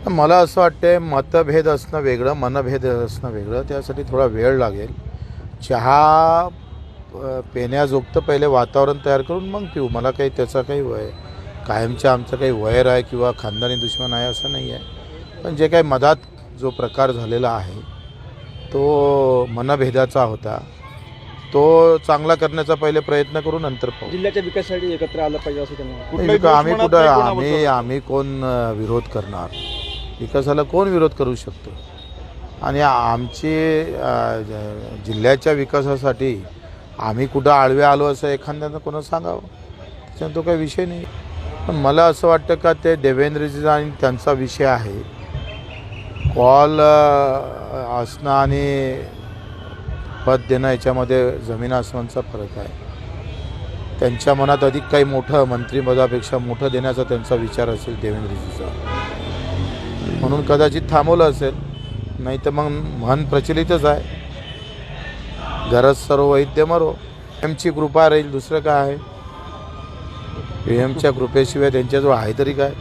मला असं वाटतं मतभेद असणं वेगळं, मनभेद असणं वेगळं. त्यासाठी थोडा वेळ लागेल. चहा पिण्याजोगतं पहिले वातावरण तयार करून मग पिऊ. मला काही त्याचा काही कायमचं आमचं काही वैर आहे किंवा खानदानी दुश्मन आहे असं नाही आहे. पण जे काही मधात जो प्रकार झालेला आहे तो मनभेदाचा होता. तो चांगला करण्याचा पहिले प्रयत्न करू, नंतर पाहू. जिल्ह्याच्या विकासासाठी एकत्र आलं पाहिजे असं त्यांना आम्ही कोण विरोध करणार? विकासाला कोण विरोध करू शकतो? आणि जिल्ह्याच्या विकासासाठी आम्ही कुठं आळवे आलो असं एखाद्यानं कोणा सांगावं, त्याच्यानं तो काही विषय नाही. पण मला असं वाटतं का ते देवेंद्रजी आणि त्यांचा विषय आहे. कॉल असणं आणि पद देणं याच्यामध्ये जमीन आसमानचा फरक आहे. त्यांच्या मनात अधिक काही मोठं मंत्रिपदापेक्षा मोठं देण्याचा त्यांचा विचार असेल देवेंद्रजीचा, म्हणून कदाचित थांबवलं असेल. नाही तर मग म्हण प्रचलितच आहे, गरज सर्व वैद्य मरो. पीएमची कृपा राहील, दुसरं काय आहे? पीएमच्या कृपेशिवाय त्यांच्याजवळ आहे तरी काय?